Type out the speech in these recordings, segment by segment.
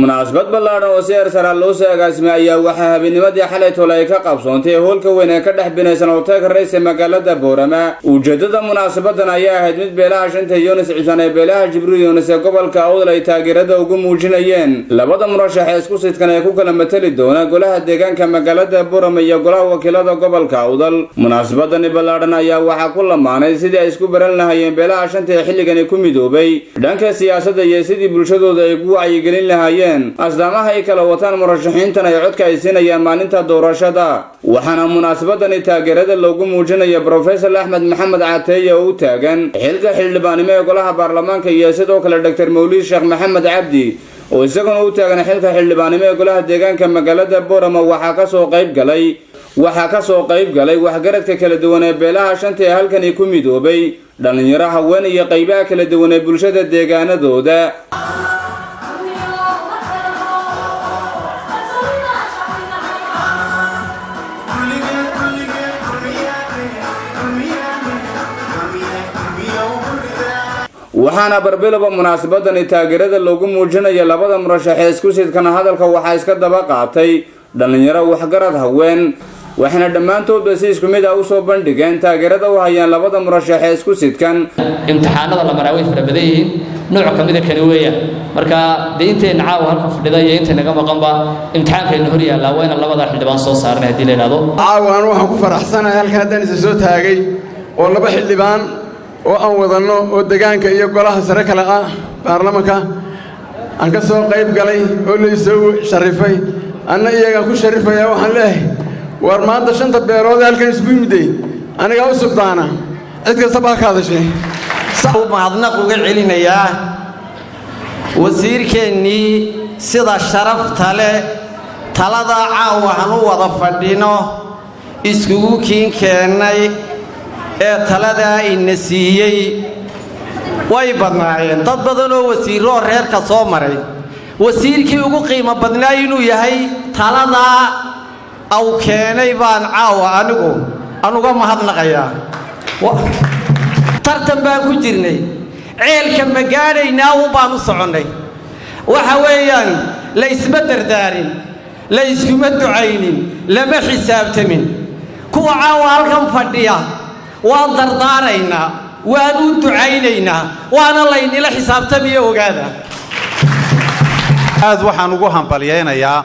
munaasabad ballaaran oo si heersara loo saagaasmay ayaa waxaa habeennimadii xalay tolay ka qabsoontay hoolka weyn ee ka dhex binaysan hoteelka ra'iisul magaalada Boorama. ujeedada munaasabadan ayaa ahayd mid beelaha shanta Yoonis Ciisaan ee beelaha Jibriil Yoonis ee gobolka Awdal ay taageerada ugu muujinayeen labada murashax ee isku sidkan ay ku kala matali doona golaha deegaanka magaalada Boorama iyo golaha wakiilada gobolka Awdal. munaasabadan ballaaran ayaa waxaa ku lamaanay sidii ay isku baran lahaayeen beelaha shanta ee xilligan ku midoobay dhanka siyaasadda iyo sidii bulshadooda ay ugu wacyigelin lahaayeen asdaamaha ay kala wataan murashaxiintan ay codka ay siinayaan maalinta doorashada. waxaana munaasabadani taageerada loogu muujinaya Professor Axmed Maxamed Cateeye oo u taagan xilka xildhibaanimo ee golaha baarlamaanka iyo sidoo kale Dr. Mawlid Sheekh Maxamed Cabdi oo isaguna u taagan xilka xildhibaanimo ee golaha deegaanka magaalada Boorama. waxaa ka soo qayb galay waxgaradka kala duwan ee beelaha shanta ee halkan ku midoobay dhalinyaro haween iyo qaybaha kala duwan ee bulshada deegaanadooda. waxaana barbilaba munaasabadani taageerada loogu muujinaya labada murashax ee isku sidkan hadalka waxaa iska daba qaatay dhalinyaro waxgarad haween waxaana dhammaantoodba si isku mid ah u soo bandhigeen taageerada u hayaan labada murashax ee isku sidkan. imtixaanada la maraa way fara badan yihiin nooc ka mid ah kan weeyaan marka deynteena caawa halka fadhida iyo inta naga maqanba imtixaankeena hor yaala waa in labada xildhibaan soo saarnay hadii la yiraahdo. caawan waxaan ku faraxsanahay halka haddaan isa soo taagay oo laba xildhibaan oo aan wadano oo deegaanka iyo golaha sare kale ah baarlamaanka aan ka soo qayb galay oo la isoo sharifay anna iyaga ku sharifaya waxaan leeyahay war maanta shanta beerood halkan isku yimiday aniga u subdaana cid kasta baa ka hadashay saw mahadnaq uga celinayaa wasiirkeennii sida sharafta leh talada caawa aan u wada fadhino iskugu keenay ee talada ina siiyay way badnaayeen dad badan oo wasiiro reerka soo maray wasiirkii ugu qiimo badnaa inuu yahay talada aw keenay baan caawa anuga mahadnaqayaa tartan baan ku jirnay ceelka ma gaadhaynaa u baan u soconnay waxa weeyaan la isma dardaarin la iskuma ducaynin lama xisaabtamin kuwa caawa halkan fadhiya waan dardaaraynaa waan u ducaynaynaa waana laynila xisaabtamiyo ogaada. aad waxaan ugu hambaliyaynayaa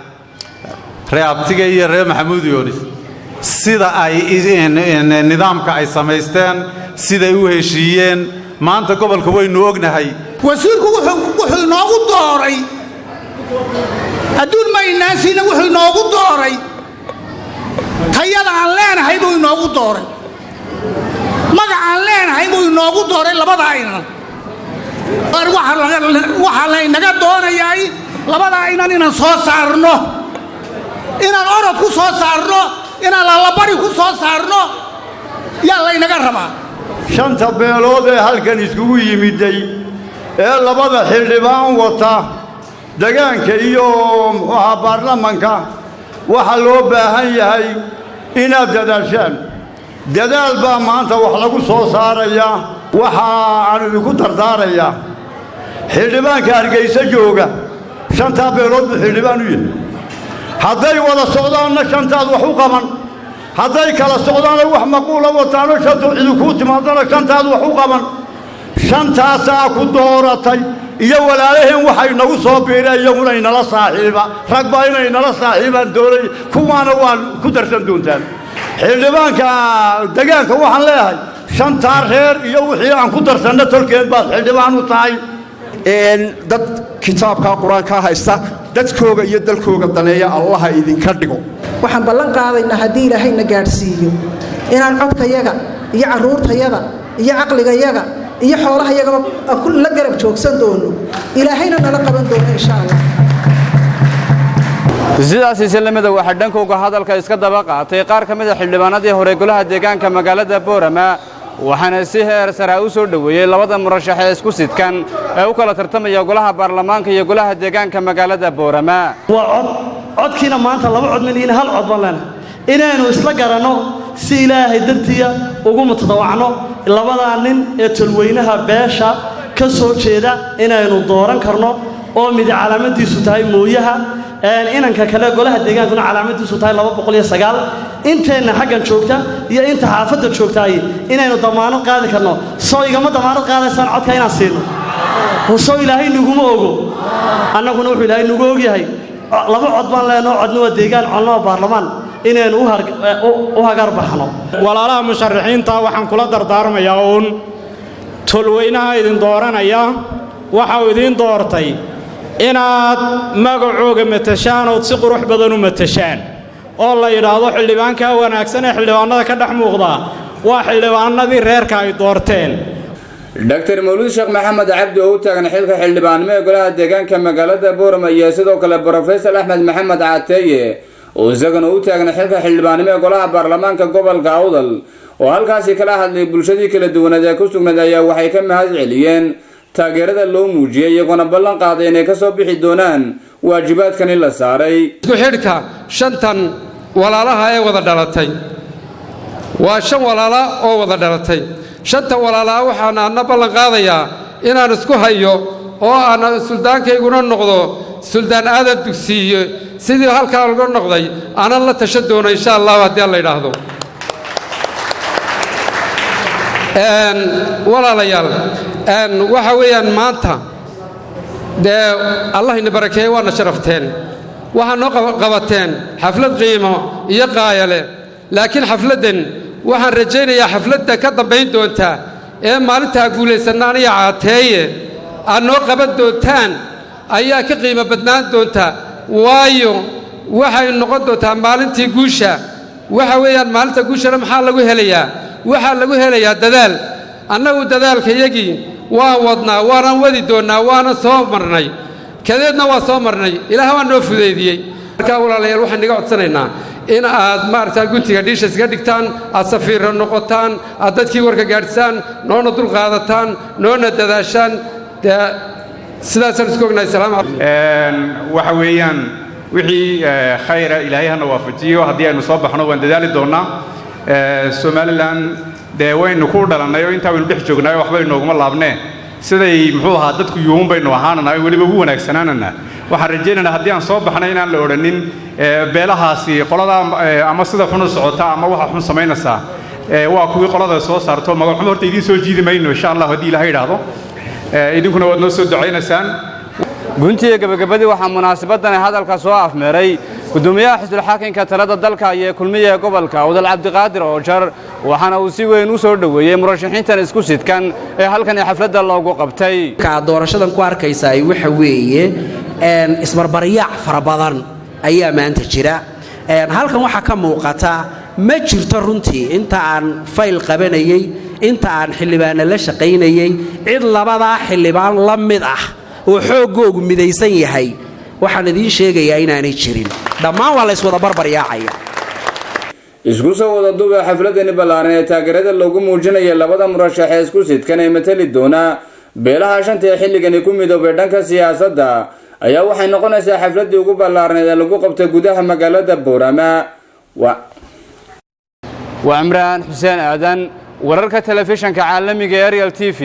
reabtiga iyo reer Maxamuud Yoonis sida ay nidaamka ay samaysteen siday u heshiiyeen maanta gobolka waynu ognahay. wasiirku wuxuu noogu dooray adduun maynaasina wuxuu noogu dooray tayada aan leenahay buu noogu dooray magacaan leenahay buu noogu dooray labada aynan waxa laynaga doonayaa labada aynan inaan soo saarno inaan orod ku soo saarno inaan lalabari ku soo saarno yaa laynaga rabaa. shanta beelood ee halkan iskugu yimiday ee labada xildhibaan wata deegaanka iyo baarlamaanka waxa loo baahan yahay inaad dadaashaan. dadaal baa maanta wax lagu soo saarayaa. waxa aan idinku dardaarayaa xildhibaanka Hargeysa jooga shanta beelood buu xildhibaan u yahay. hadday wada socdaanna shantaad wax u qaban hadday kala socdaanna wax maquula wataano shantu cidu ku timaadana shantaad wax u qaban. shantaasaa ku dooratay iyo walaalaheen waxay nagu soo biireen iyaguna inala saaxiiba rag baa inay nala saaxiibaan doonay kuwaana waan ku darsan doontaan. xildhibaanka deegaanka waxaan leeyahay shantaa reer iyo wixii aan ku darsanna tolkeed baad xildhibaan u tahay. dad kitaabka quraanka haysta dadkooga iyo dalkooga daneeya Allah idinka dhigo. waxaan ballan qaadaynaa haddii ilaahayna gaadhsiiyo inaan codkayaga iyo caruurtayaga iyo caqligayaga iyo xoolahayaga la garab joogsan doono ilaahayna nala qaban doono insha Allah. sidaas islamada waxa dhankooga hadalka iska daba qaatay qaar ka mid ah xildhibaanadii hore golaha deegaanka magaalada Boorama waxaana si heer sare u soo dhoweeyey labada murashax ee isku sidkan ee u kala tartamaya golaha baarlamaanka iyo golaha deegaanka magaalada Boorama. waa codkiina maanta laba cod milyan hal cod baan inaanu isla garanno si ilaahay dartiya ugu mutadawacno labada nin ee tolweynaha beesha ka soo jeeda inaanu dooran karno oo mid calaamadiisu tahay mooyaha inanka kale golaha deegaankuna calaamadiisu tahay 209 inteena xaggan joogta iyo inta xaafadda joogtaay inaynu damaanad qaadi karno soo igama damaanad qaadaysaan codka inaan siino soo ilaahay naguma ogo annaguna wuxuu ilaahay nagu og yahay laba cod baan leenoo codna waa deegaan codna waa baarlamaan inaynu u hagar baxno walaalaha musharaxiinta waxaan kula dardaarmayaa uun tolweynaha idin dooranaya waxa uu idin doortay inaad magacooga matashaan oo si qurux badan u matashaan oo la yiraahdo xildhibaanka wanaagsan ee xildhibaanada ka dhex muuqda waa xildhibaanadii reerka ay doorteen. Dr. Mawlud Sheekh Maxamed Cabdi oo taagan xilka xildhibaanimo ee golaha deegaanka magaalada Boorama iyo sidoo kale Professor Ahmed Maxamed Caataye oo isagana u taagan xilka xildhibaanimo ee golaha baarlamaanka gobolka Awdal oo halkaasi kala hadlay bulshadii kala duwan ee ku sugnayd ayaa waxay ka mahad celiyeen taageerada loo muujiyay iyaguna ballan qaaday inay ka soo bixi doonaan waajibaadkan la saaray. isku xidhka shantan walaalaha ee wada dhalatay waa shan walaala oo wada dhalatay shanta walaala waxaan ana ballan qaadayaa inaan isku hayo oo aan suldaankayguna noqdo suldaan aadan dugsiye sidii halka lagu noqday aanan la tashan doono insha Allah haddii la yiraahdo walaalayaal waxa weeyaan maanta dee Allah ina barakeeyo waana sharafteen waxaan noo qabateen xaflad qiimo iyo qaayale laakiin xafladan waxaan rajaynayaa xafladda ka dambayn doonta ee maalinta guulaysanaan iyo Caateeye aan noo qaban doontaan ayaa ka qiimo badnaan doonta waayo waxay noqon doontaa maalintii guusha waxa weeyaan maalinta guusha maxaa lagu helayaa waxa lagu helayaa dadaal annagu dadaalkayagii waan wadnaa waan wadi doonaa waan soo marnay kadeedna waa soo marnay ilaahay waa noo fudeydiyay marka walaalayaal waxaan niga codsanaynaa in aad maarta guntiga dhiishas ka dhigtaan aad safiir noqotaan aad dadkii warka gaarsan noona dul qaadataan noona dadaashaan sidaas isku ognahay salaam waxa weeyaan wixii khayra ilaahay hana waafajiyo haddii aynu soo baxno waan dadaali doonaa Somaliland de waynu ku dhalanay oo inta waynu dhex joognay waxba inooguma laabnee siday muxuu ahaa dadku yuun baynu ahaanana waliba ugu wanaagsanaanana waxaan rajaynaynaa haddii aan soo baxnay inaan la odhanin beelahaasi qolada ama sida xun u socota ama waxa xun samaynaysaa waa kuwii qolada soo saarto magac xun horta idiin soo jiidi mayno insha Allah haddii ilaahay yiraahdo idinkuna waad noo soo ducaynaysaan. guntiga gabagabadii waxaa munaasabadan hadalka soo afmeeray gudoomiyaha xisbiga xaakimka talada dalka iyo kulmiye gobolka Awdal Cabdiqaadir oo jar waxaana uu si weyn u soo dhaweeyay murashaxiintan isku sidkan ee halkan xafladda loogu qabtay ka doorashadan ku arkaysaa waxa weeye isbarbariyaac farabadan ayaa maanta jira halkan waxa ka muuqata ma jirto runtii inta aan fayl qabanayay inta aan xildhibaan la shaqaynayay cid labada xildhibaan la mid ah oo xoogoogu midaysan yahay waxaan idin sheegayaa inaanay jirin dhammaan waa la iswada barbaryaacaya isku soo wada duuba xafladani ballaaran ee taageerada loogu muujinayo labada murashax ee isku sidkan ee matali doona beelaha shanta ee xilligani ku midoobay dhanka siyaasadda ayaa waxay noqonaysaa xafladii ugu ballaaran ee lagu qabtay gudaha magaalada Boorama waa Imraan Xuseen Aadan wararka telefishanka caalamiga ee Ariel TV